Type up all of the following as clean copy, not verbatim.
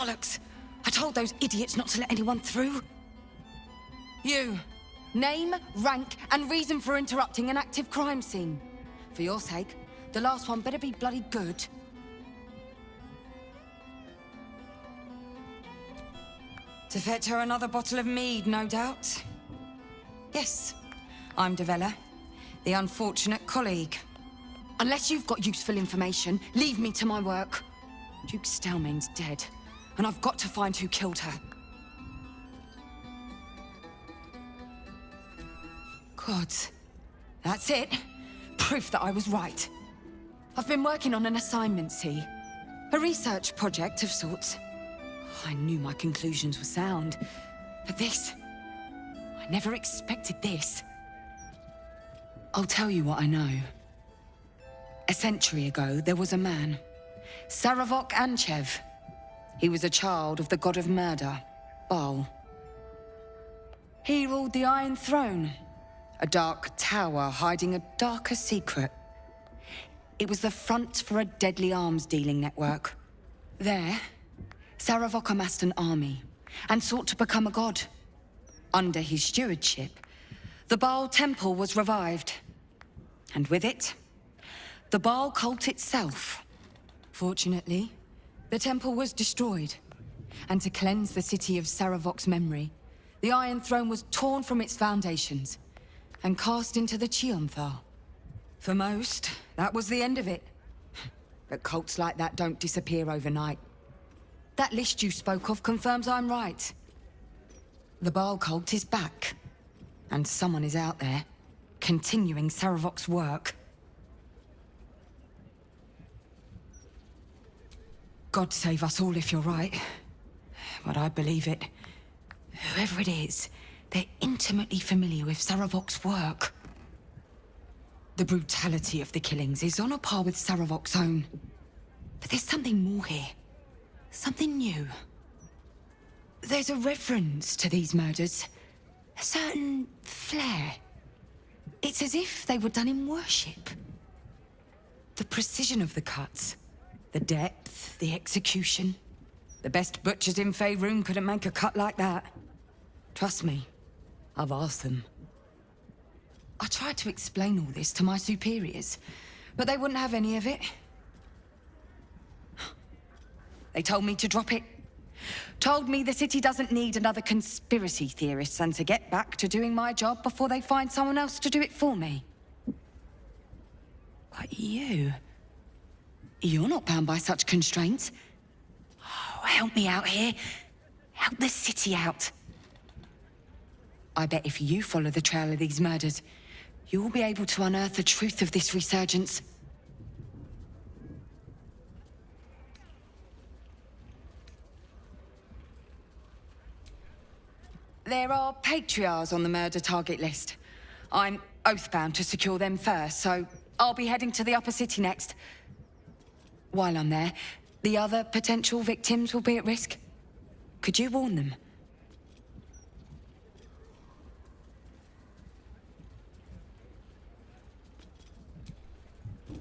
Bollocks! I told those idiots not to let anyone through. You. Name, rank, and reason for interrupting an active crime scene. For your sake, the last one better be bloody good. To fetch her another bottle of mead, no doubt. Yes, I'm Devella, the unfortunate colleague. Unless you've got useful information, leave me to my work. Duke Stelmane's dead, and I've got to find who killed her. Gods. That's it. Proof that I was right. I've been working on an assignment, see? A research project of sorts. I knew my conclusions were sound, but this... I never expected this. I'll tell you what I know. A century ago, there was a man, Saravok Anchev. He was a child of the god of murder, Baal. He ruled the Iron Throne, a dark tower hiding a darker secret. It was the front for a deadly arms-dealing network. There, Saravok amassed an army and sought to become a god. Under his stewardship, the Baal temple was revived. And with it, the Baal cult itself. Fortunately, the temple was destroyed. And to cleanse the city of Saravok's memory, the Iron Throne was torn from its foundations and cast into the Chionthar. For most, that was the end of it. But cults like that don't disappear overnight. That list you spoke of confirms I'm right. The Baal cult is back, and someone is out there, continuing Saravok's work. God save us all if you're right. But I believe it. Whoever it is, they're intimately familiar with Saravok's work. The brutality of the killings is on a par with Saravok's own. But there's something more here. Something new. There's a reference to these murders. A certain flair. It's as if they were done in worship. The precision of the cuts. The depth, the execution. The best butchers in Faerun couldn't make a cut like that. Trust me, I've asked them. I tried to explain all this to my superiors, but they wouldn't have any of it. They told me to drop it. Told me the city doesn't need another conspiracy theorist and to get back to doing my job before they find someone else to do it for me. But you're not bound by such constraints. Oh, help me out here. Help the city out. I bet if you follow the trail of these murders, you'll be able to unearth the truth of this resurgence. There are patriarchs on the murder target list. I'm oath-bound to secure them first, so I'll be heading to the upper city next. While I'm there, the other potential victims will be at risk. Could you warn them?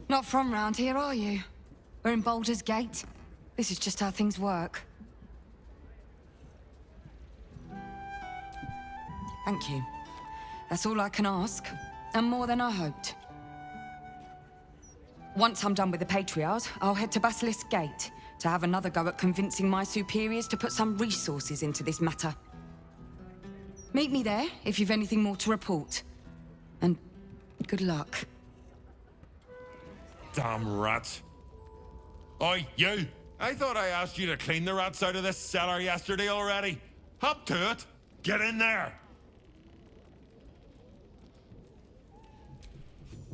Not from round here, are you? We're in Baldur's Gate. This is just how things work. Thank you. That's all I can ask, and more than I hoped. Once I'm done with the Patriarchs, I'll head to Basilisk Gate to have another go at convincing my superiors to put some resources into this matter. Meet me there if you've anything more to report. And good luck. Damn rats. Oi, you! I thought I asked you to clean the rats out of this cellar yesterday already. Hop to it! Get in there!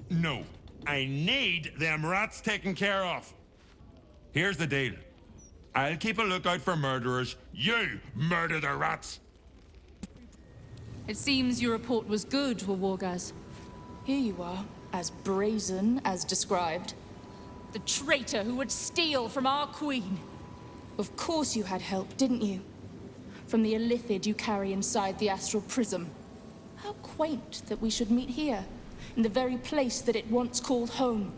No, I need them rats taken care of. Here's the deal. I'll keep a lookout for murderers. You murder the rats! It seems your report was good, Wargaz. Here you are, as brazen as described. The traitor who would steal from our queen. Of course you had help, didn't you? From the illithid you carry inside the astral prism. How quaint that we should meet here, in the very place that it once called home.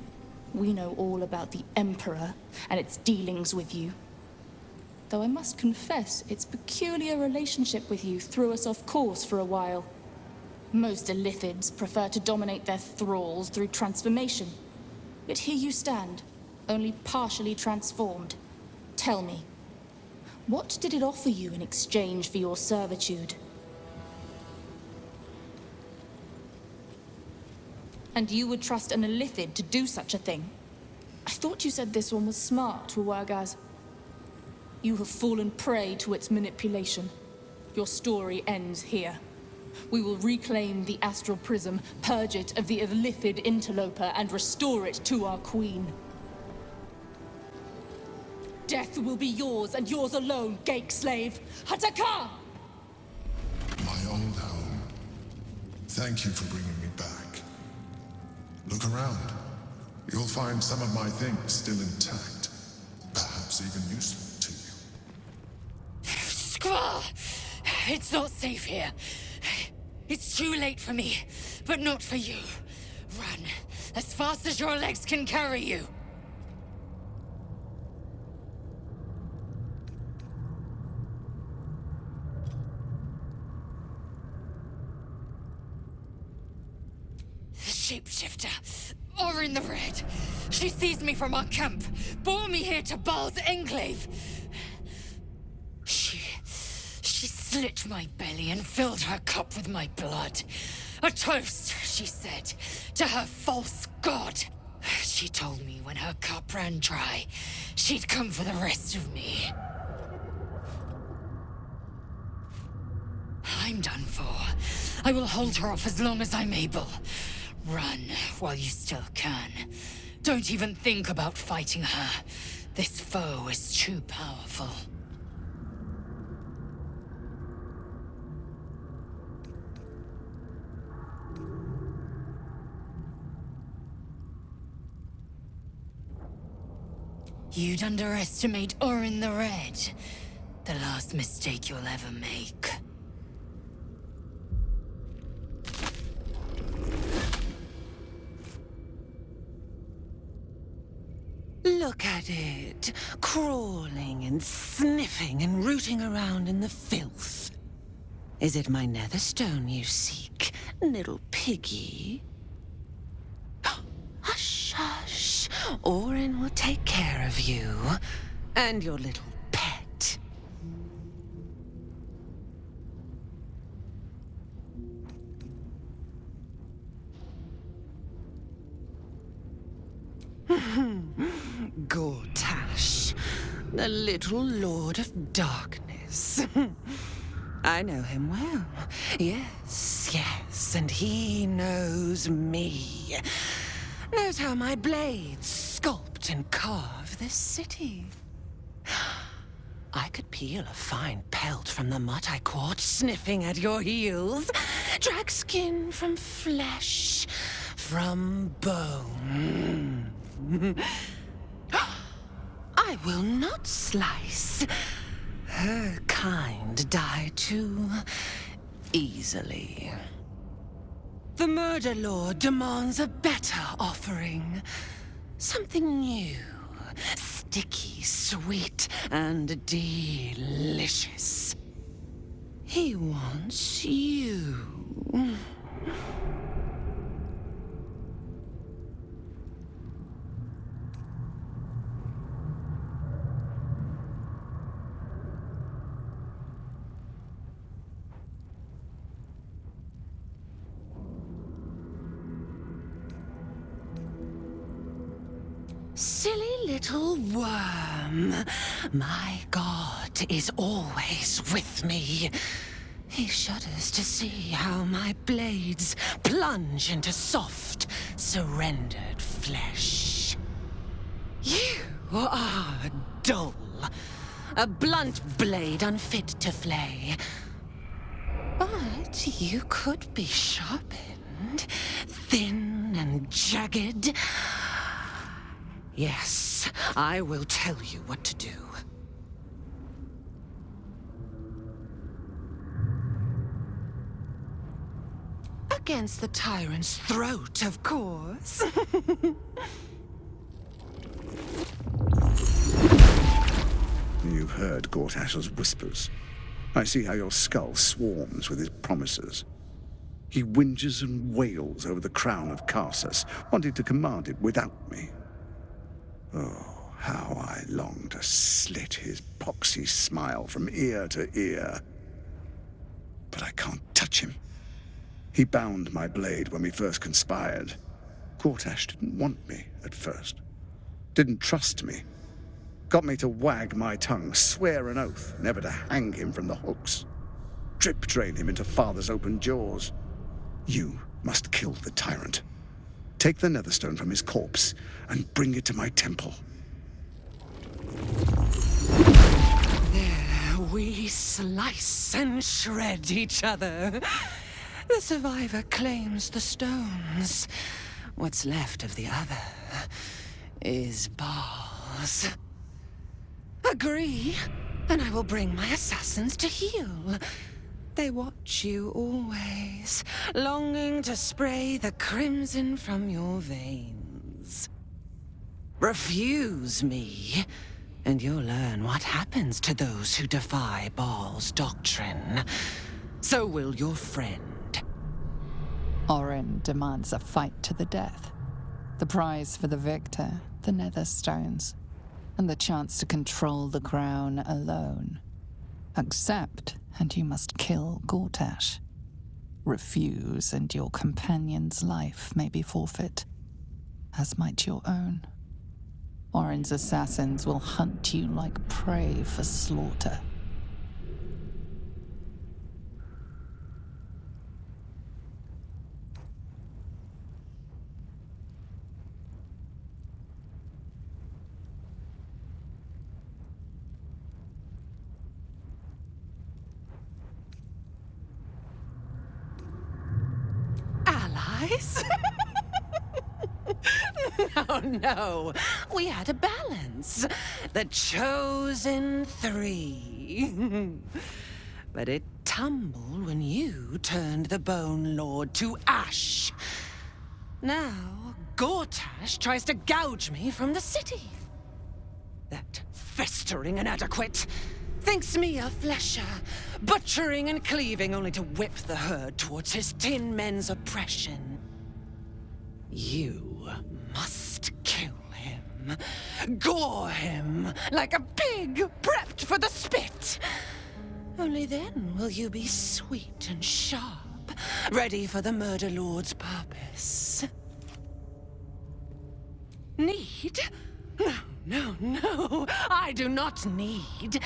We know all about the Emperor and its dealings with you. though I must confess its peculiar relationship with you threw us off course for a while. Most Illithids prefer to dominate their thralls through transformation. Yet here you stand, only partially transformed. Tell me, what did it offer you in exchange for your servitude? And you would trust an Illithid to do such a thing? I thought you said this one was smart, Wargaz. You have fallen prey to its manipulation. Your story ends here. We will reclaim the Astral Prism, purge it of the Illithid interloper, and restore it to our queen. Death will be yours, and yours alone, Gake Slave! Hataka! My old home. Thank you for bringing me back. Look around. You'll find some of my things still intact. Perhaps even useful to you. Squall! It's not safe here. It's too late for me, but not for you. Run, as fast as your legs can carry you. The shapeshifter, or in the red. She seized me from our camp, bore me here to Baal's enclave. She slit my belly and filled her cup with my blood. A toast, she said, to her false god. She told me when her cup ran dry, she'd come for the rest of me. I'm done for. I will hold her off as long as I'm able. Run while you still can. Don't even think about fighting her. This foe is too powerful. You'd underestimate Orin the Red. The last mistake you'll ever make. Look at it, crawling and sniffing and rooting around in the filth. Is it my netherstone you seek, little piggy? Hush, hush. Orin will take care of you and your little pet. Gortash, the little Lord of Darkness. I know him well. Yes, yes, and he knows me. Knows how my blades sculpt and carve this city. I could peel a fine pelt from the mutt I caught sniffing at your heels. Drag skin from flesh, from bone. I will not slice. Her kind die too easily. The Murder Lord demands a better offering. Something new, sticky, sweet, and delicious. He wants you. Silly little worm. My god is always with me. He shudders to see how my blades plunge into soft, surrendered flesh. You are dull. A blunt blade unfit to flay. But you could be sharpened, thin and jagged. Yes, I will tell you what to do. Against the tyrant's throat, of course. You've heard heard Gortash's whispers. I see how your skull swarms with his promises. He whinges and wails over the crown of Karsus, wanting to command it without me. Oh, how I long to slit his poxy smile from ear to ear. But I can't touch him. He bound my blade when we first conspired. Gortash didn't want me at first. Didn't trust me. Got me to wag my tongue, swear an oath never to hang him from the hooks. Drip drain him into father's open jaws. You must kill the tyrant. Take the netherstone from his corpse and bring it to my temple. There we slice and shred each other. The survivor claims the stones. What's left of the other is Bal's. Agree, and I will bring my assassins to heal. They watch you always, longing to spray the crimson from your veins. Refuse me, and you'll learn what happens to those who defy Bal's doctrine. So will your friend. Orin demands a fight to the death. The prize for the victor, the Netherstones, and the chance to control the crown alone. Accept, and you must kill Gortash. Refuse, and your companion's life may be forfeit, as might your own. Orin's assassins will hunt you like prey for slaughter. Allies? No. We had a balance. The chosen three. But it tumbled when you turned the Bone Lord to ash. Now, Gortash tries to gouge me from the city. That festering inadequate thinks me a flesher, butchering and cleaving only to whip the herd towards his tin men's oppression. You must kill him. Gore him like a pig prepped for the spit. Only then will you be sweet and sharp, ready for the Murder Lord's purpose. Need? No. I do not need.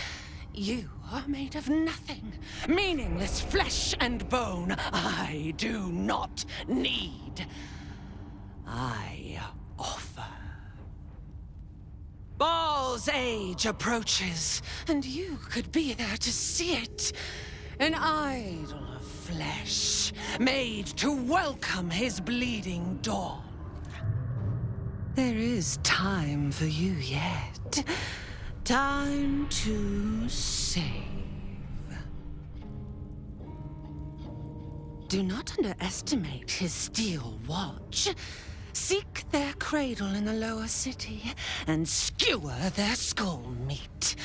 You are made of nothing. Meaningless flesh and bone. I do not need. I offer. Bal's age approaches, and you could be there to see it. An idol of flesh, made to welcome his bleeding dawn. There is time for you yet. Time to save. Do not underestimate his steel watch. Seek their cradle in the lower city and skewer their skull meat.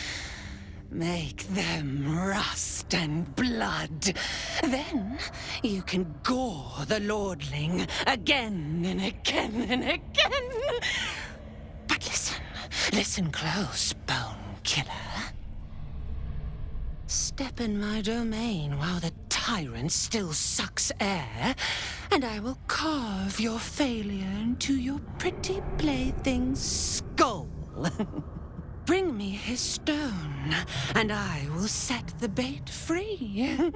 Make them rust and blood. Then you can gore the lordling again and again and again. But listen close, Bone Killer. Step in my domain while the tyrant still sucks air, and I will carve your failure into your pretty plaything's skull. Bring me his stone, and I will set the bait free.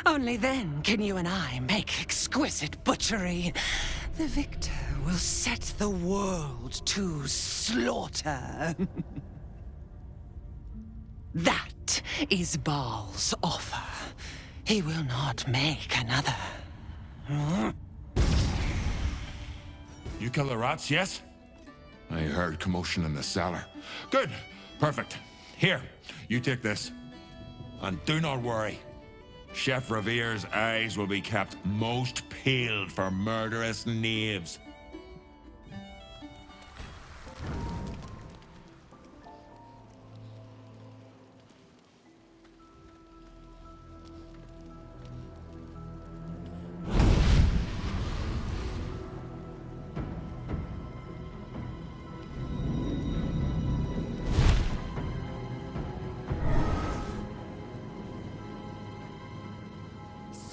Only then can you and I make exquisite butchery. The victor will set the world to slaughter. That is Bal's offer. He will not make another. You kill the rats, yes? I heard commotion in the cellar. Good. Perfect. Here, you take this. And do not worry. Chef Revere's eyes will be kept most peeled for murderous knaves.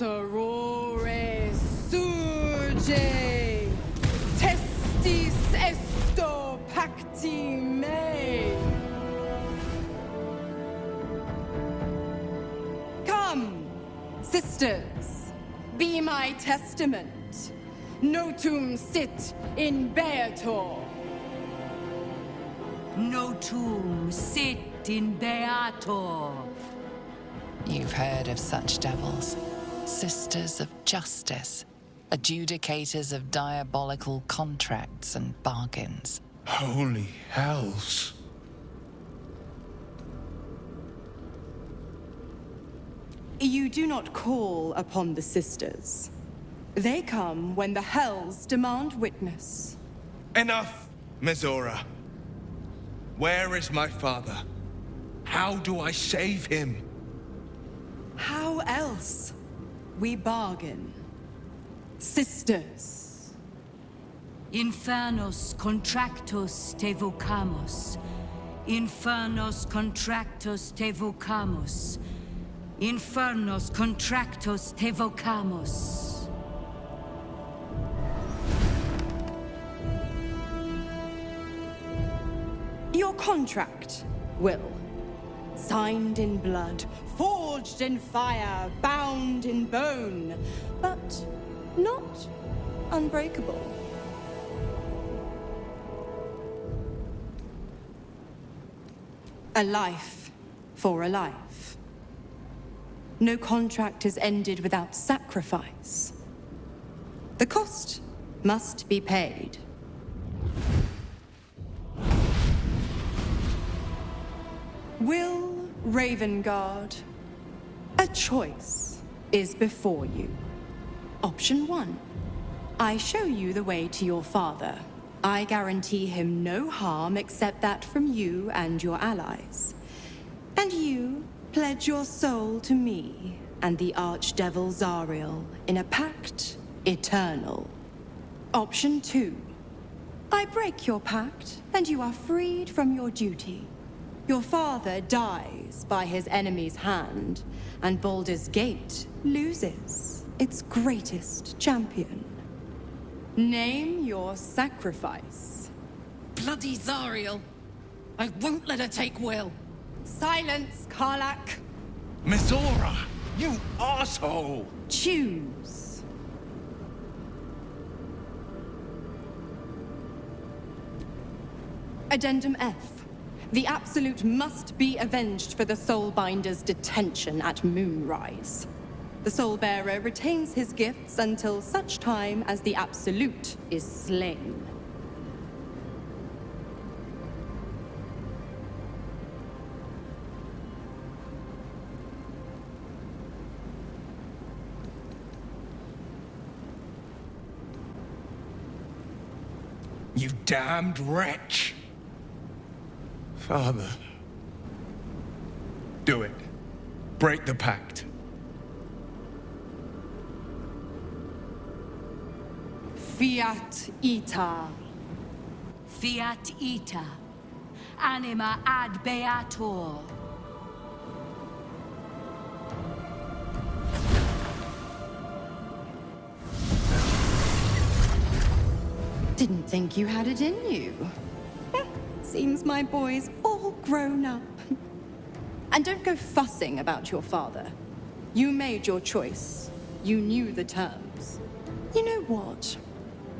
Sorore surge, testis esto pacti me. Come, sisters, be my testament. Notum sit in beator. Notum sit in beator. You've heard of such devils. Sisters of justice. Adjudicators of diabolical contracts and bargains. Holy hells. You do not call upon the sisters. They come when the hells demand witness. Enough, Mizora. Where is my father? How do I save him? How else? We bargain. Sisters. Infernos contractos te vocamos. Infernos contractos te vocamos. Infernos contractos te vocamos. Your contract, Will. Signed in blood, forged in fire, bound in bone, but not unbreakable. A life for a life. No contract is ended without sacrifice. The cost must be paid. Will Ravengard, a choice is before you. Option 1. I show you the way to your father. I guarantee him no harm except that from you and your allies. And you pledge your soul to me and the Archdevil Zariel in a pact eternal. Option 2. I break your pact and you are freed from your duty. Your father dies by his enemy's hand, and Baldur's Gate loses its greatest champion. Name your sacrifice. Bloody Zariel! I won't let her take Will. Silence, Karlak. Mizora, you asshole! Choose. Addendum F. The Absolute must be avenged for the Soulbinder's detention at Moonrise. The Soulbearer retains his gifts until such time as the Absolute is slain. You damned wretch! Father. Do it. Break the pact. Fiat Ita. Fiat ita. Anima ad beator. Didn't think you had it in you. Seems my boy's all grown up. And don't go fussing about your father. You made your choice. You knew the terms. You know what?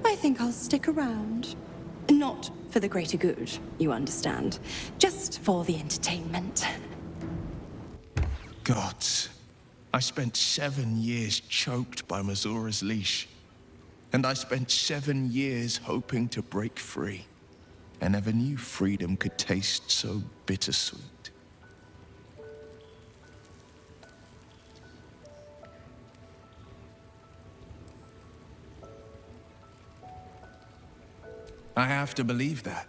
I think I'll stick around. Not for the greater good, you understand. Just for the entertainment. Gods. I spent 7 years choked by Mizora's leash. And I spent 7 years hoping to break free. I never knew freedom could taste so bittersweet. I have to believe that.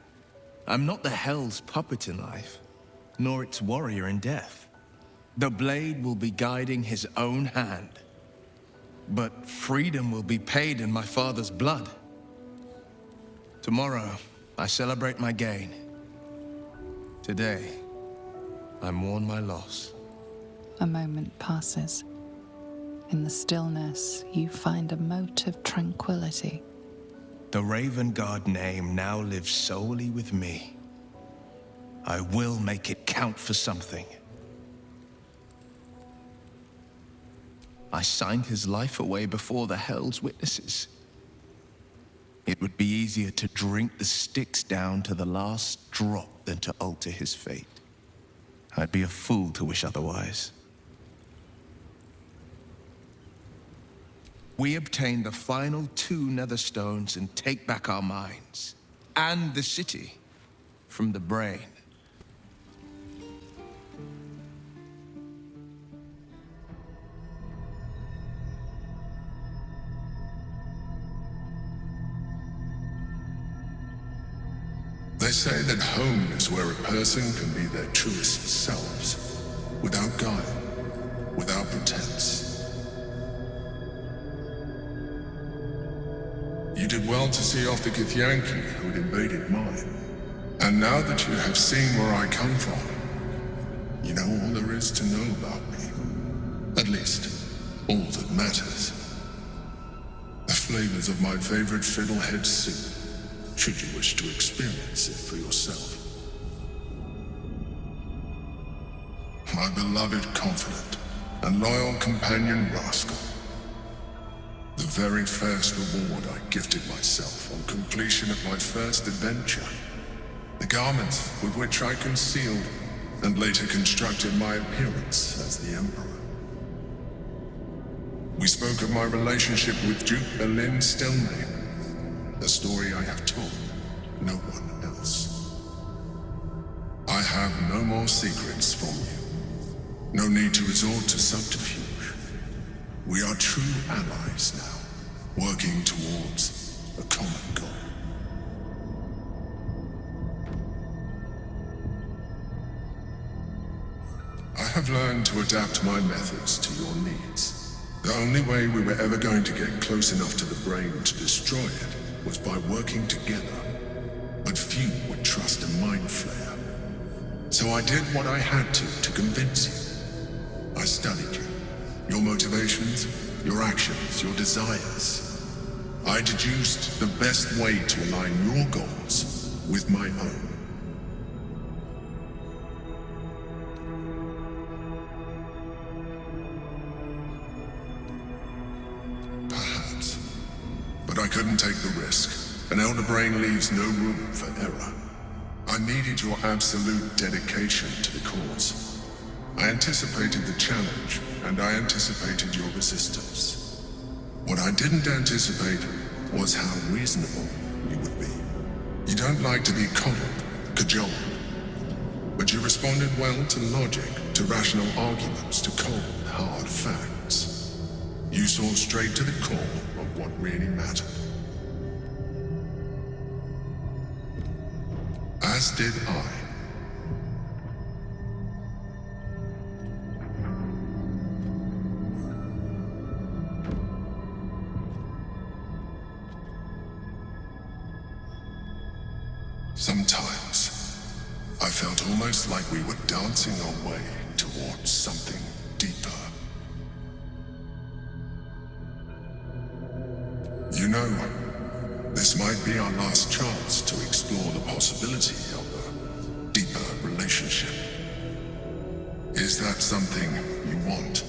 I'm not the Hell's puppet in life, nor its warrior in death. The blade will be guiding his own hand. But freedom will be paid in my father's blood. Tomorrow, I celebrate my gain. Today, I mourn my loss. A moment passes. In the stillness, you find a mote of tranquility. The Raven Guard name now lives solely with me. I will make it count for something. I signed his life away before the Hell's witnesses. It would be easier to drink the Styx down to the last drop than to alter his fate. I'd be a fool to wish otherwise. We obtain the final 2 Netherstones and take back our minds, and the city, from the brain. They say that home is where a person can be their truest selves, without guile, without pretense. You did well to see off the Githyanki who'd invaded mine. And now that you have seen where I come from, you know all there is to know about me. At least, all that matters. The flavors of my favorite fiddlehead soup, should you wish to experience it for yourself. My beloved confidant and loyal companion Rascal. The very first reward I gifted myself on completion of my first adventure. The garments with which I concealed and later constructed my appearance as the Emperor. We spoke of my relationship with Duke Berlin Stelmane, a story I have told no one else. I have no more secrets from you. No need to resort to subterfuge. We are true allies now, working towards a common goal. I have learned to adapt my methods to your needs. The only way we were ever going to get close enough to the brain to destroy it was by working together. But few would trust a mind flayer. So I did what I had to convince you. I studied you. Your motivations, your actions, your desires. I deduced the best way to align your goals with my own. Perhaps. But I couldn't take the risk. An Elder Brain leaves no room for error. I needed your absolute dedication to the cause. I anticipated the challenge, and I anticipated your resistance. What I didn't anticipate was how reasonable you would be. You don't like to be coddled, cajoled, but you responded well to logic, to rational arguments, to cold, hard facts. You saw straight to the core of what really mattered. As did I. Sometimes, I felt almost like we were dancing our way towards something deeper. You know, this might be our last chance to explore the possibility of a deeper relationship. Is that something you want?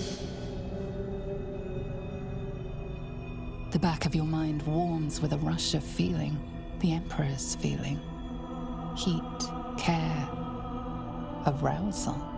The back of your mind warms with a rush of feeling, the Emperor's feeling. Heat, care, arousal.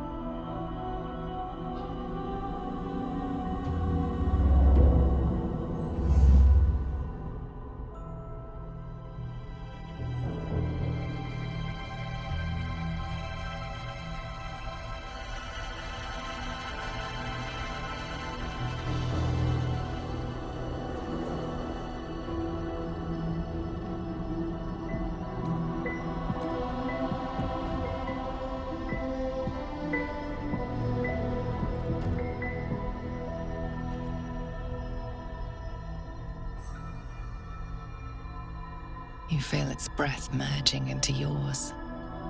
You feel its breath merging into yours,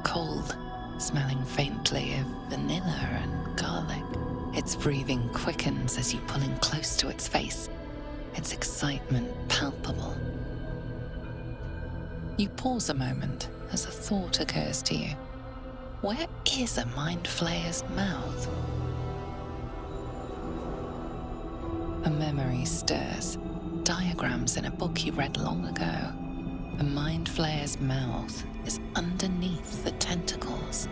cold, smelling faintly of vanilla and garlic. Its breathing quickens as you pull in close to its face, its excitement palpable. You pause a moment as a thought occurs to you. Where is a mind flayer's mouth? A memory stirs. Diagrams in a book you read long ago. A mind flayer's mouth is underneath the tentacles.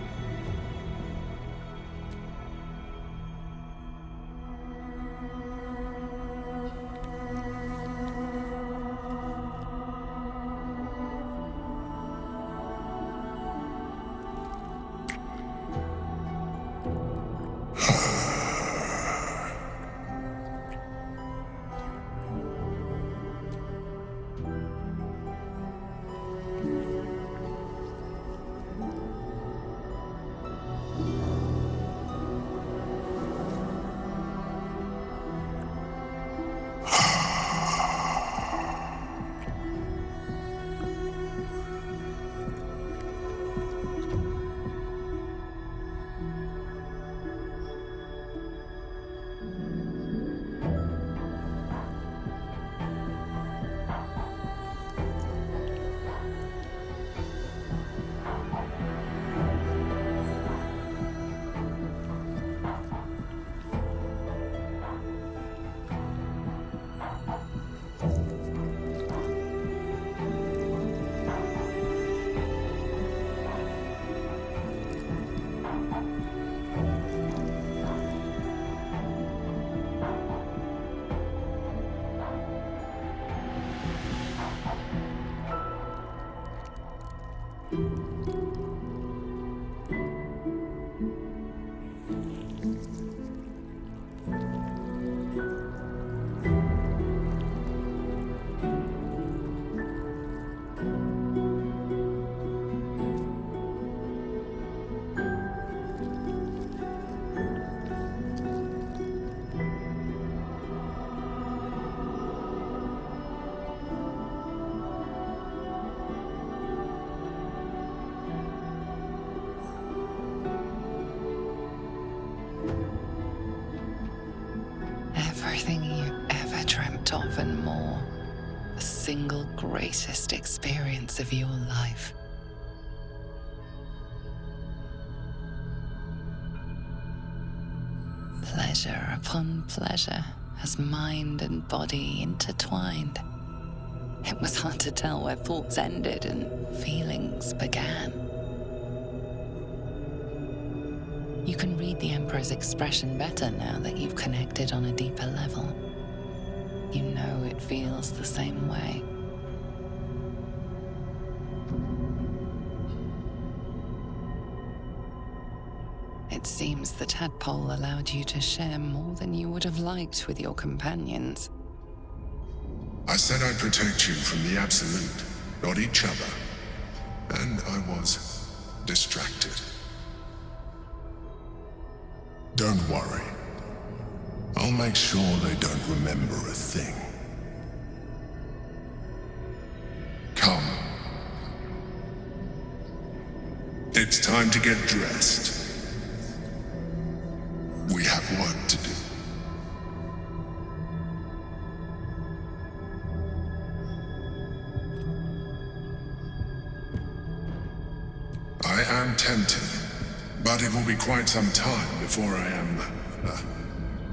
Everything you ever dreamt of and more. The single greatest experience of your life. Pleasure upon pleasure, as mind and body intertwined. It was hard to tell where thoughts ended and feelings began. You can read the Emperor's expression better now that you've connected on a deeper level. You know it feels the same way. It seems the tadpole allowed you to share more than you would have liked with your companions. I said I'd protect you from the Absolute, not each other. And I was distracted. Don't worry. I'll make sure they don't remember a thing. Come. It's time to get dressed. We have work to do. I am tempted, but it will be quite some time before I am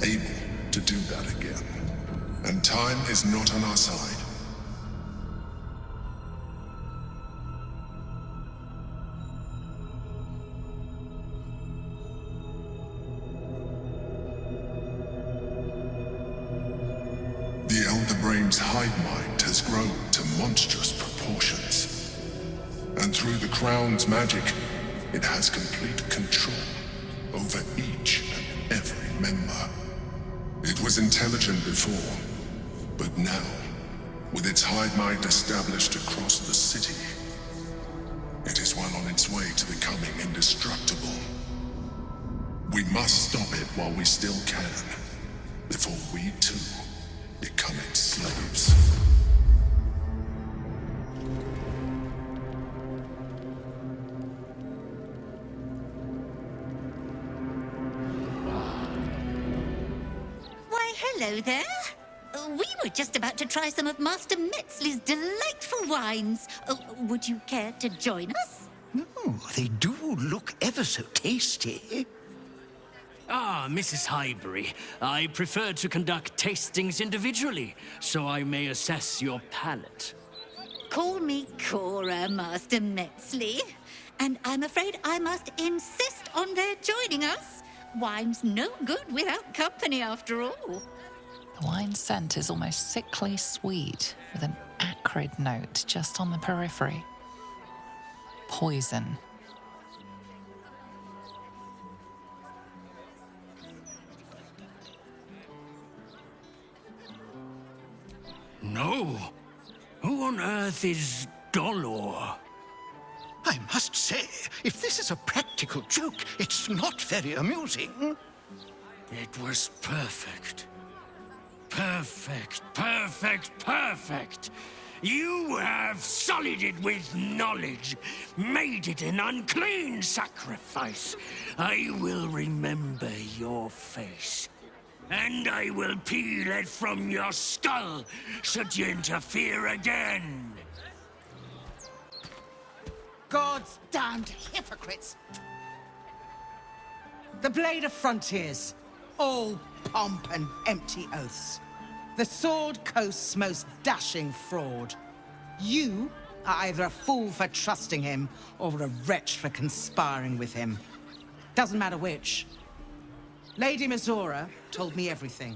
able to do that again. And time is not on our side. The Elder Brain's hive mind has grown to monstrous proportions. And through the Crown's magic, it has complete control over each and every member. It was intelligent before, but now, with its hive mind established across the city, it is well on its way to becoming indestructible. We must stop it while we still can, before we too become its slaves. Hello there. We were just about to try some of Master Metzley's delightful wines. Would you care to join us? Oh, they do look ever so tasty. Ah, Mrs. Highbury, I prefer to conduct tastings individually, so I may assess your palate. Call me Cora, Master Metzley. And I'm afraid I must insist on their joining us. Wine's no good without company, after all. The wine scent is almost sickly sweet, with an acrid note just on the periphery. Poison. No. Who on earth is Baldur? I must say, if this is a practical joke, it's not very amusing. It was perfect. Perfect, perfect, perfect. You have sullied it with knowledge, made it an unclean sacrifice. I will remember your face, and I will peel it from your skull should you interfere again. God's damned hypocrites! The Blade of Frontiers, all pomp and empty oaths. The Sword Coast's most dashing fraud. You are either a fool for trusting him, or a wretch for conspiring with him. Doesn't matter which. Lady Mizora told me everything.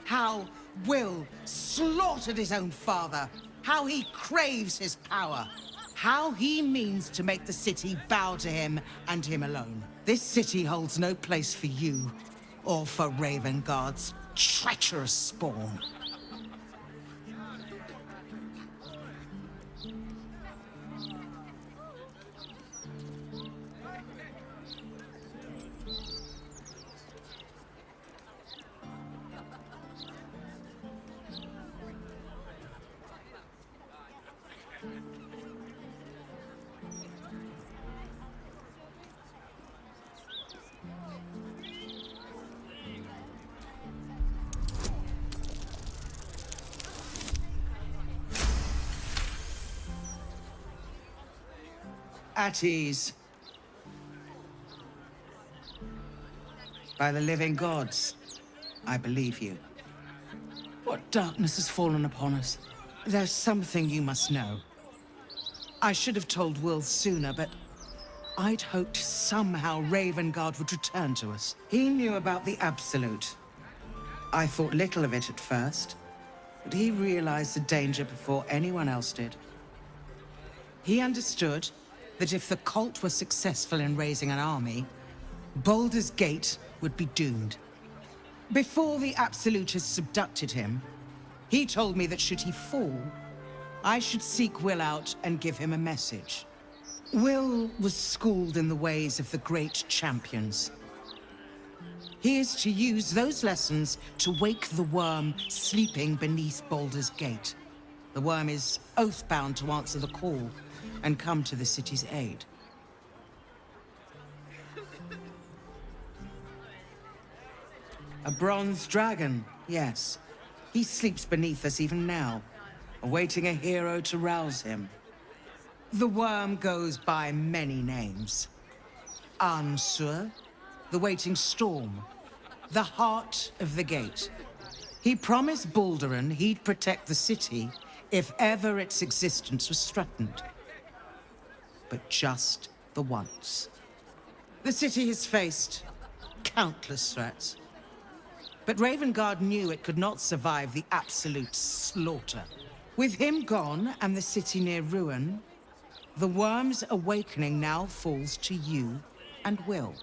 How Will slaughtered his own father. How he craves his power. How he means to make the city bow to him and him alone. This city holds no place for you, or for Ravengard's treacherous spawn. At ease. By the living gods, I believe you. What darkness has fallen upon us? There's something you must know. I should have told Will sooner, but I'd hoped somehow Ravengard would return to us. He knew about the Absolute. I thought little of it at first, but he realized the danger before anyone else did. He understood that if the cult were successful in raising an army, Baldur's Gate would be doomed. Before the Absolutists abducted him, he told me that should he fall, I should seek Will out and give him a message. Will was schooled in the ways of the great champions. He is to use those lessons to wake the worm sleeping beneath Baldur's Gate. The worm is oath-bound to answer the call and come to the city's aid. A bronze dragon, yes. He sleeps beneath us even now, awaiting a hero to rouse him. The worm goes by many names. Ansur, the waiting storm, the heart of the gate. He promised Balduran he'd protect the city if ever its existence was threatened. But just the once. The city has faced countless threats. But Ravengard knew it could not survive the absolute slaughter. With him gone and the city near ruin, the worm's awakening now falls to you and Will.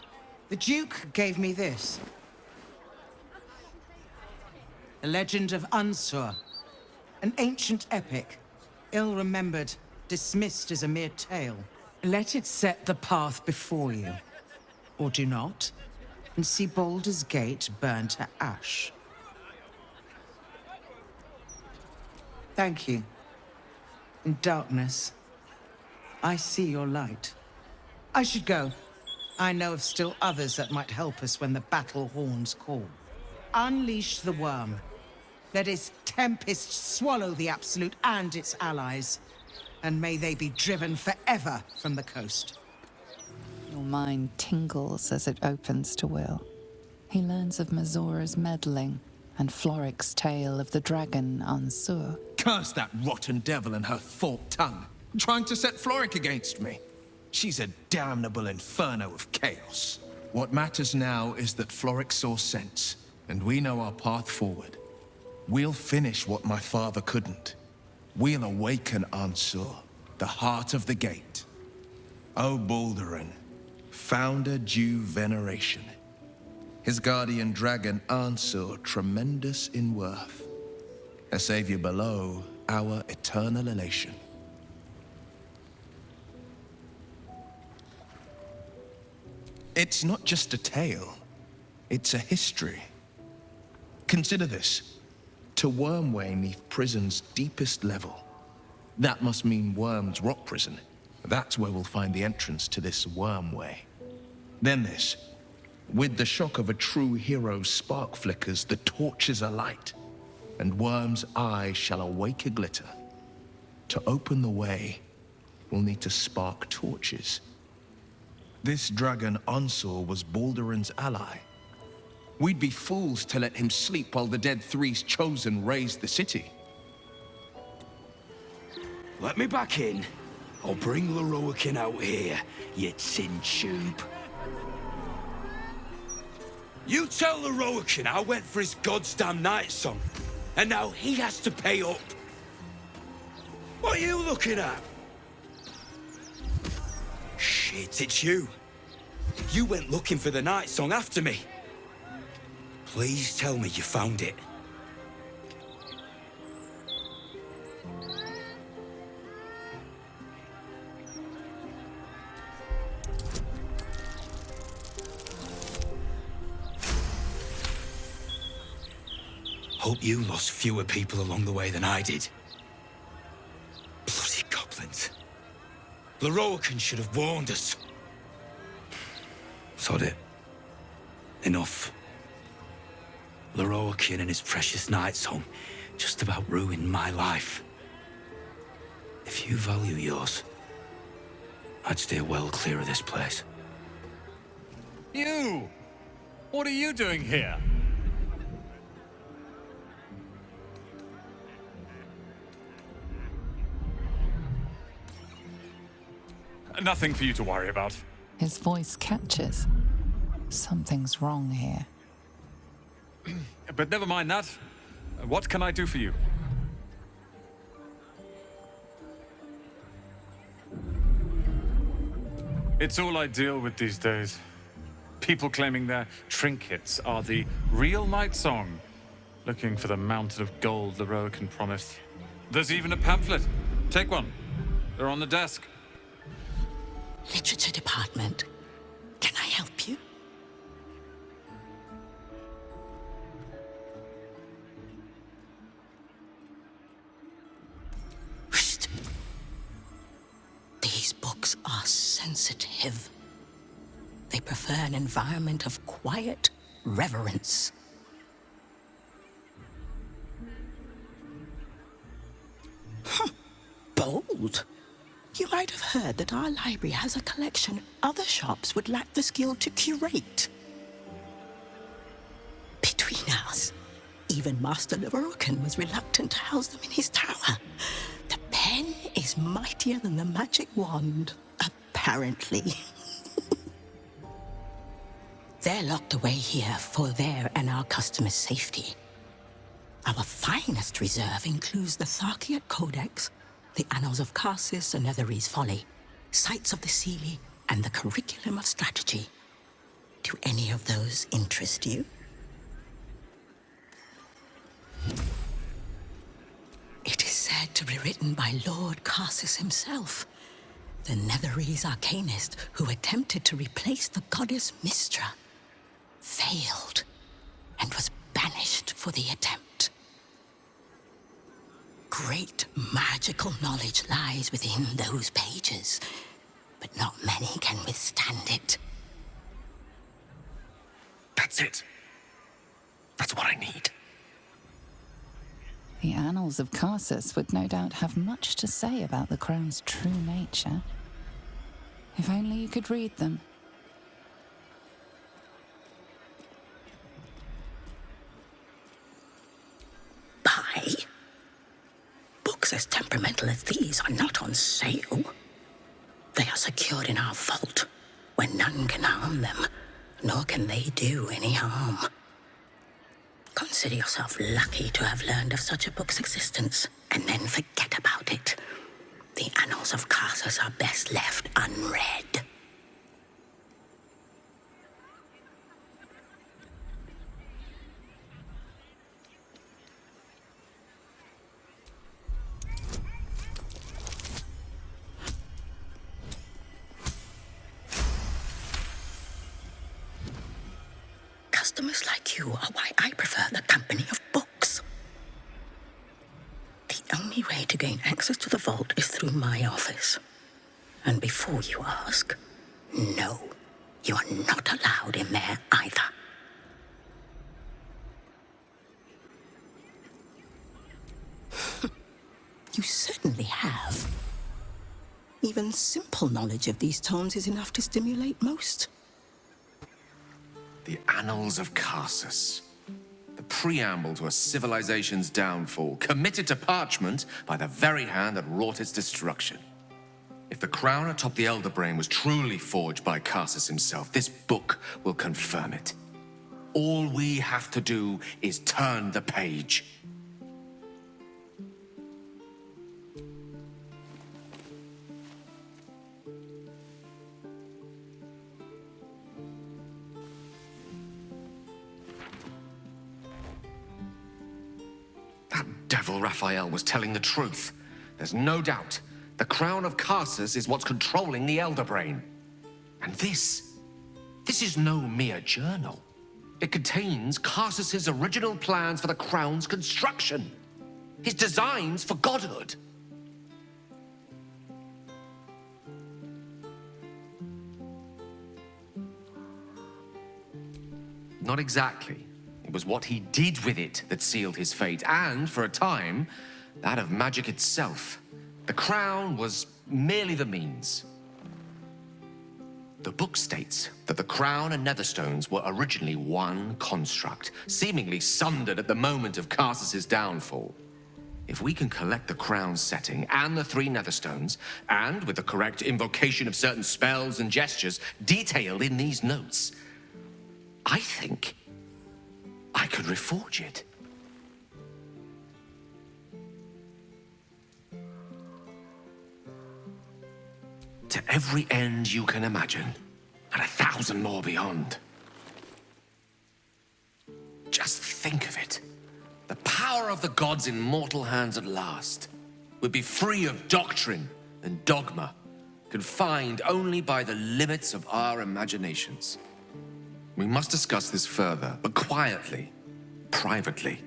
The Duke gave me this. The legend of Ansur, an ancient epic, ill-remembered, dismissed as a mere tale. Let it set the path before you, or do not, and see Baldur's Gate burn to ash. Thank you. In darkness, I see your light. I should go. I know of still others that might help us when the battle horns call. Unleash the worm. Let its tempest swallow the Absolute and its allies. And may they be driven forever from the coast. Your mind tingles as it opens to Will. He learns of Mazora's meddling and Floric's tale of the dragon Ansur. Curse that rotten devil and her forked tongue, trying to set Floric against me. She's a damnable inferno of chaos. What matters now is that Floric saw sense, and we know our path forward. We'll finish what my father couldn't. We'll awaken Ansur, the heart of the gate. O Baldurin, founder due veneration. His guardian dragon Ansur, tremendous in worth. A savior below, our eternal elation. It's not just a tale, it's a history. Consider this. To Wormway 'neath prison's deepest level. That must mean Worm's rock prison. That's where we'll find the entrance to this Wormway. Then this. With the shock of a true hero's spark flickers, the torches alight, and Worm's eye shall awake a glitter. To open the way, we'll need to spark torches. This dragon Ansur was Baldurin's ally. We'd be fools to let him sleep while the Dead Three's chosen raised the city. Let me back in. I'll bring Leroican out here, you tin tube. You tell Leroican I went for his goddamn night song, and now he has to pay up. What are you looking at? Shit, it's you. You went looking for the night song after me. Please tell me you found it. Hope you lost fewer people along the way than I did. Bloody goblins. Leroican should have warned us. Sod it. Enough. Leroican and his precious night song just about ruined my life. If you value yours, I'd steer well clear of this place. You! What are you doing here? Nothing for you to worry about. His voice catches. Something's wrong here. But never mind that. What can I do for you? It's all I deal with these days. People claiming their trinkets are the real night song, looking for the mountain of gold Leroican promised. There's even a pamphlet. Take one. They're on the desk. Literature department. Can I help you? Whoosh. These books are sensitive. They prefer an environment of quiet reverence. Bold. You might have heard that our library has a collection other shops would lack the skill to curate. Between us, even Master Leroican was reluctant to house them in his tower. The pen is mightier than the magic wand, apparently. They're locked away here for their and our customers' safety. Our finest reserve includes the Tharkiot Codex, the Annals of Karsus and Netherese Folly, Sights of the Seelie, and the Curriculum of Strategy. Do any of those interest you? It is said to be written by Lord Karsus himself, the Netherese arcanist who attempted to replace the goddess Mystra, failed, and was banished for the attempt. Great magical knowledge lies within those pages, but not many can withstand it. That's it. That's what I need. The annals of Carsus would no doubt have much to say about the crown's true nature. If only you could read them. Buy? Books as temperamental as these are not on sale. They are secured in our vault, where none can harm them, nor can they do any harm. Consider yourself lucky to have learned of such a book's existence, and then forget about it. The annals of Carsus are best left unread. Customers like you are why I prefer the company of books. The only way to gain access to the vault is through my office. And before you ask, no, you are not allowed in there either. You certainly have. Even simple knowledge of these tomes is enough to stimulate most. The Annals of Carsus. The preamble to a civilization's downfall, committed to parchment by the very hand that wrought its destruction. If the crown atop the Elder Brain was truly forged by Carsus himself, this book will confirm it. All we have to do is turn the page. Devil Raphael was telling the truth. There's no doubt. The crown of Carsus is what's controlling the Elder Brain. And this is no mere journal. It contains Carsus's original plans for the crown's construction. His designs for godhood. Not exactly. It was what he did with it that sealed his fate, and, for a time, that of magic itself. The crown was merely the means. The book states that the crown and netherstones were originally one construct, seemingly sundered at the moment of Carsus's downfall. If we can collect the crown's setting and the 3 netherstones, and with the correct invocation of certain spells and gestures detailed in these notes, I think I could reforge it. To every end you can imagine, and 1,000 more beyond. Just think of it. The power of the gods in mortal hands at last would be free of doctrine and dogma, confined only by the limits of our imaginations. We must discuss this further, but quietly, privately.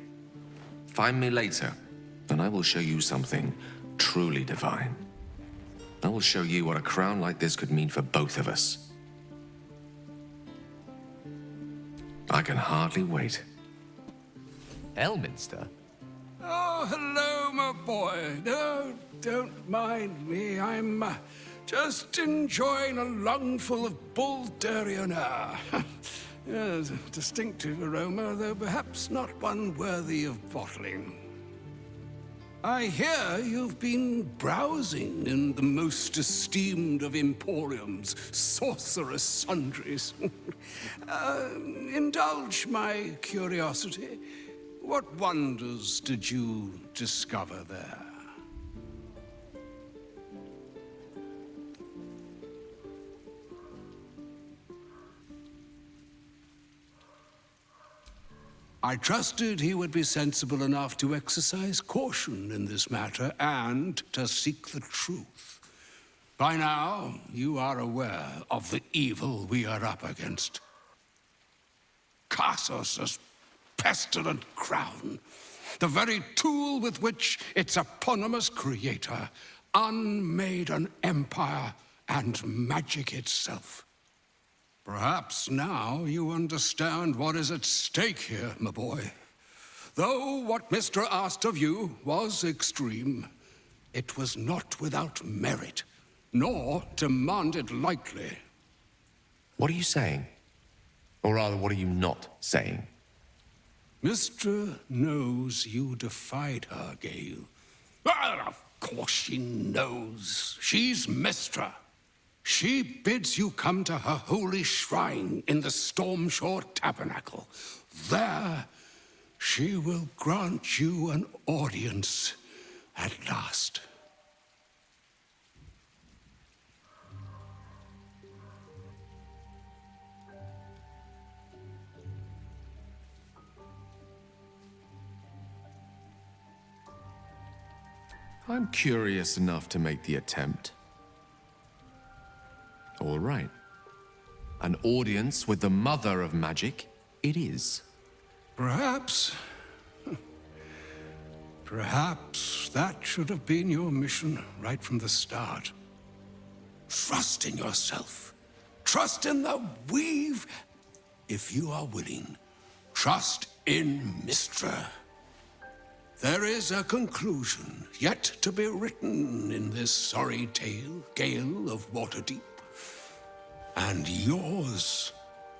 Find me later, and I will show you something truly divine. I will show you what a crown like this could mean for both of us. I can hardly wait. Elminster? Oh, hello, my boy. No, don't mind me. I'm just enjoying a lungful of Baldurian air. Yes, a distinctive aroma, though perhaps not one worthy of bottling. I hear you've been browsing in the most esteemed of Emporium's sorcerous sundries. Indulge my curiosity. What wonders did you discover there? I trusted he would be sensible enough to exercise caution in this matter and to seek the truth. By now, you are aware of the evil we are up against. Carsus's pestilent crown, the very tool with which its eponymous creator unmade an empire and magic itself. Perhaps now you understand what is at stake here, my boy. Though what Mr. asked of you was extreme, it was not without merit, nor demanded lightly. What are you saying? Or rather, what are you not saying? Mr. knows you defied her, Gale. Well, of course she knows. She's Mistra. She bids you come to her holy shrine in the Stormshore Tabernacle. There, she will grant you an audience at last. I'm curious enough to make the attempt. All right. An audience with the mother of magic, it is. Perhaps that should have been your mission right from the start. Trust in yourself. Trust in the weave. If you are willing, trust in Mistra. There is a conclusion yet to be written in this sorry tale, Gale of Waterdeep. And yours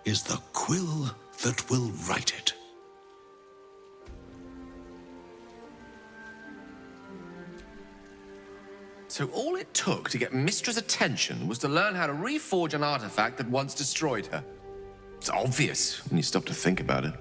is the quill that will write it. So all it took to get Mistra's attention was to learn how to reforge an artifact that once destroyed her. It's obvious when you stop to think about it.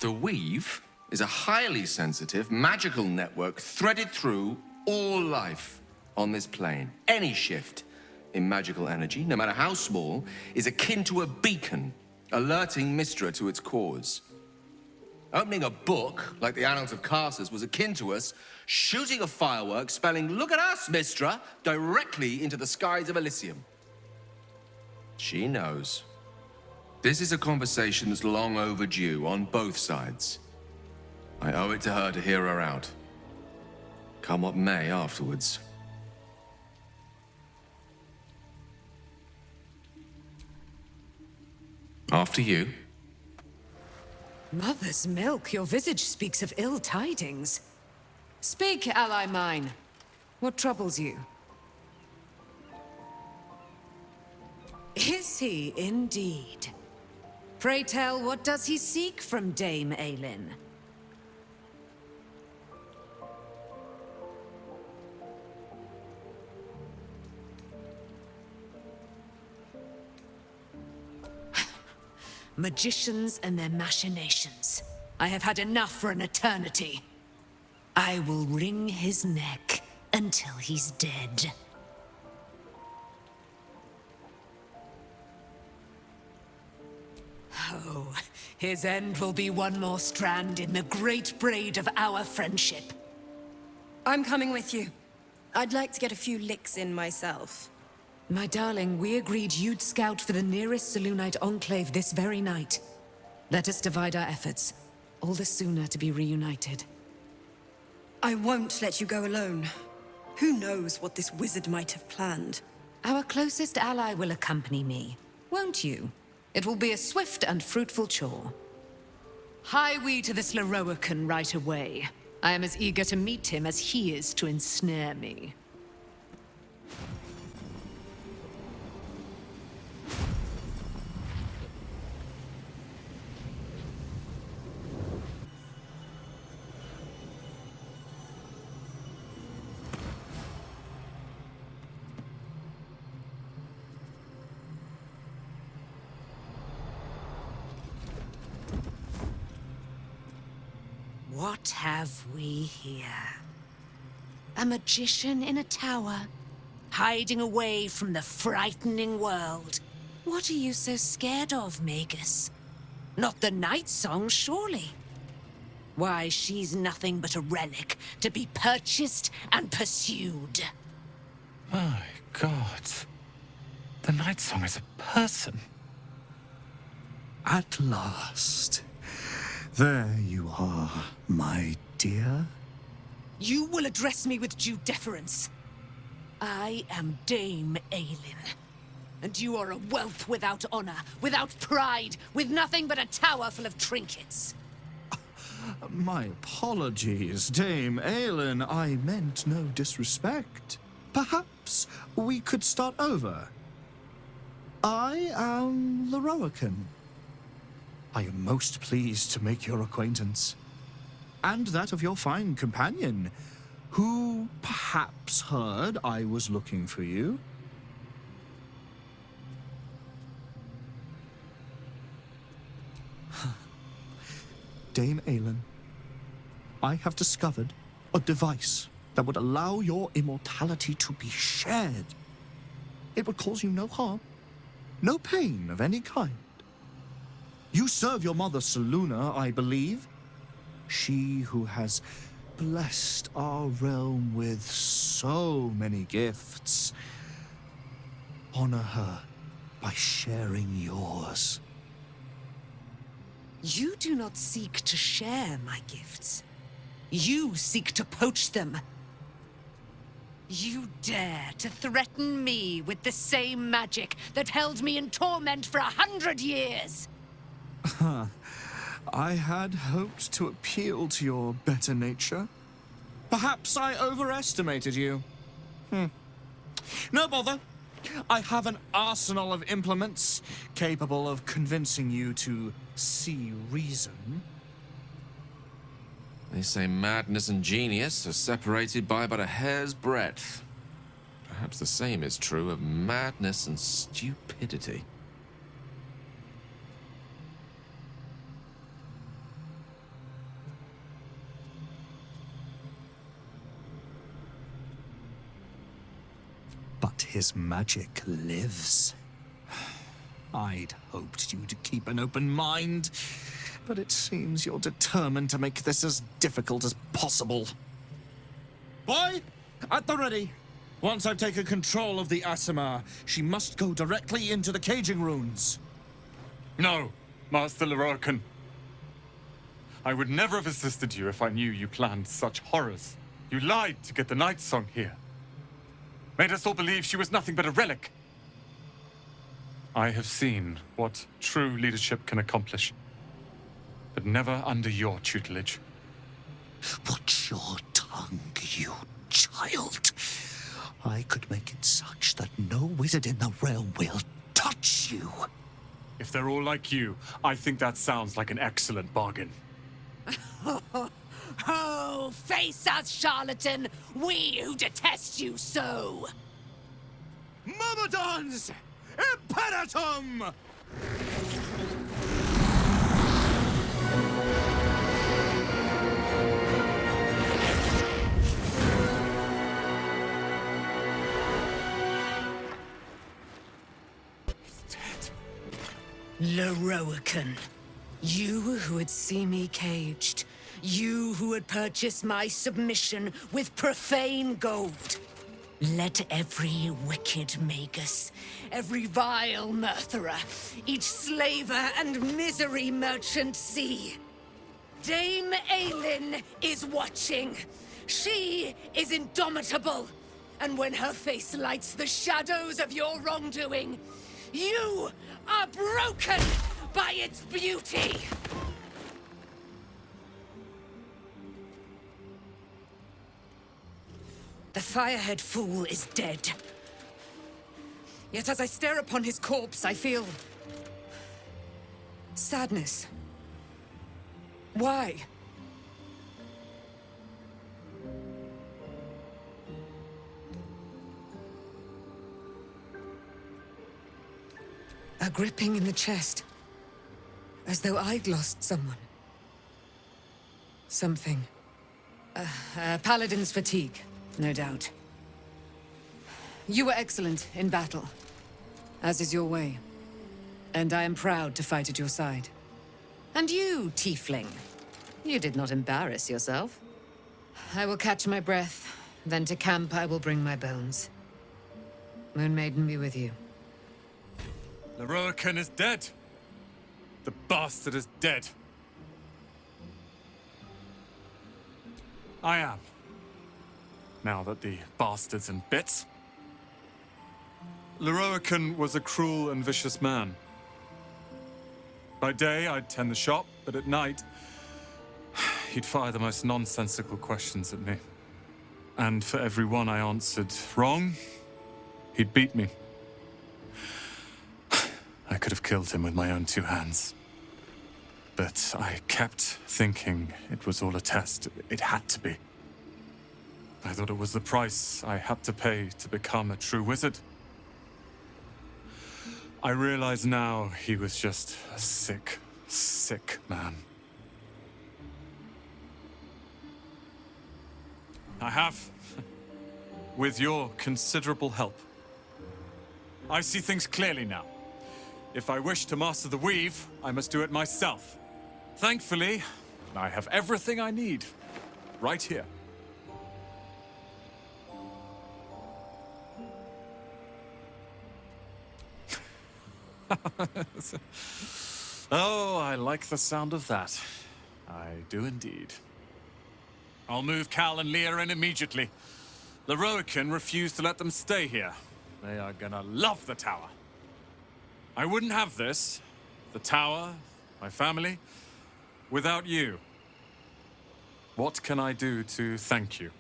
The Weave is a highly sensitive, magical network threaded through all life on this plane. Any shift in magical energy, no matter how small, is akin to a beacon, alerting Mistra to its cause. Opening a book, like the Annals of Karsus, was akin to us shooting a firework spelling, "Look at us, Mistra," directly into the skies of Elysium. She knows. This is a conversation that's long overdue on both sides. I owe it to her to hear her out. Come what may afterwards. After you. Mother's milk, your visage speaks of ill tidings. Speak, ally mine. What troubles you? Is he indeed? Pray tell, what does he seek from Dame Aelin? Magicians and their machinations. I have had enough for an eternity. I will wring his neck until he's dead. Oh, his end will be one more strand in the great braid of our friendship. I'm coming with you. I'd like to get a few licks in myself. My darling, we agreed you'd scout for the nearest Selûnite enclave this very night. Let us divide our efforts. All the sooner to be reunited. I won't let you go alone. Who knows what this wizard might have planned? Our closest ally will accompany me, won't you? It will be a swift and fruitful chore. Hie we to this Leroican right away. I am as eager to meet him as he is to ensnare me. What have we here? A magician in a tower, hiding away from the frightening world. What are you so scared of, Magus? Not the night song, surely? Why, she's nothing but a relic to be purchased and pursued. My God. The night song is a person. At last. There you are, my dear. You will address me with due deference. I am Dame Aelin. And you are a whelp without honor, without pride, with nothing but a tower full of trinkets. My apologies, Dame Aelin. I meant no disrespect. Perhaps we could start over. I am Leroican. I am most pleased to make your acquaintance. And that of your fine companion, who perhaps heard I was looking for you. Dame Aelin, I have discovered a device that would allow your immortality to be shared. It would cause you no harm, no pain of any kind. You serve your mother, Seluna, I believe. She who has blessed our realm with so many gifts. Honor her by sharing yours. You do not seek to share my gifts. You seek to poach them. You dare to threaten me with the same magic that held me in torment for 100 years! I had hoped to appeal to your better nature. Perhaps I overestimated you. No bother. I have an arsenal of implements capable of convincing you to see reason. They say madness and genius are separated by but a hair's breadth. Perhaps the same is true of madness and stupidity. But his magic lives. I'd hoped you to keep an open mind, but it seems you're determined to make this as difficult as possible. Boy, at the ready. Once I've taken control of the Aasimar, she must go directly into the caging runes. No, Master Leroican. I would never have assisted you if I knew you planned such horrors. You lied to get the Night Song here. Made us all believe she was nothing but a relic. I have seen what true leadership can accomplish, but never under your tutelage. Watch your tongue, you child. I could make it such that no wizard in the realm will touch you. If they're all like you, I think that sounds like an excellent bargain. Oh, face us, charlatan! We who detest you so! Myrmidons! Imperatum! Leroican, you who would see me caged, you who would purchase my submission with profane gold. Let every wicked magus, every vile murtherer, each slaver and misery merchant see. Dame Aelin is watching. She is indomitable. And when her face lights the shadows of your wrongdoing, you are broken by its beauty. The Firehead Fool is dead. Yet as I stare upon his corpse, I feel sadness. Why? A gripping in the chest, as though I'd lost someone. Something. Paladin's fatigue. No doubt. You were excellent in battle, as is your way. And I am proud to fight at your side. And you, tiefling, you did not embarrass yourself. I will catch my breath, then to camp I will bring my bones. Moon Maiden be with you. Leroican is dead. The bastard is dead. I am. Now that the bastard's in bits. Leroican was a cruel and vicious man. By day, I'd tend the shop, but at night, he'd fire the most nonsensical questions at me. And for every one I answered wrong, he'd beat me. I could have killed him with my own 2 hands. But I kept thinking it was all a test. It had to be. I thought it was the price I had to pay to become a true wizard. I realize now he was just a sick, sick man. I have, with your considerable help. I see things clearly now. If I wish to master the weave, I must do it myself. Thankfully, I have everything I need, right here. Oh, I like the sound of that. I do indeed. I'll move Cal and Leah in immediately. Leroican refused to let them stay here. They are gonna love the tower. I wouldn't have this, the tower, my family, without you. What can I do to thank you?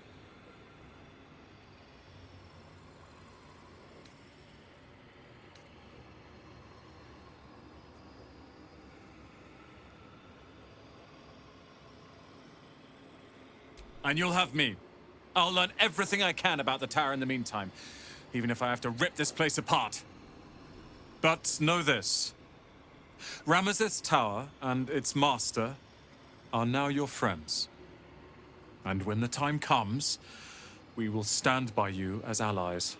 And you'll have me. I'll learn everything I can about the tower in the meantime, even if I have to rip this place apart. But know this. Ramesses Tower and its master are now your friends. And when the time comes, we will stand by you as allies.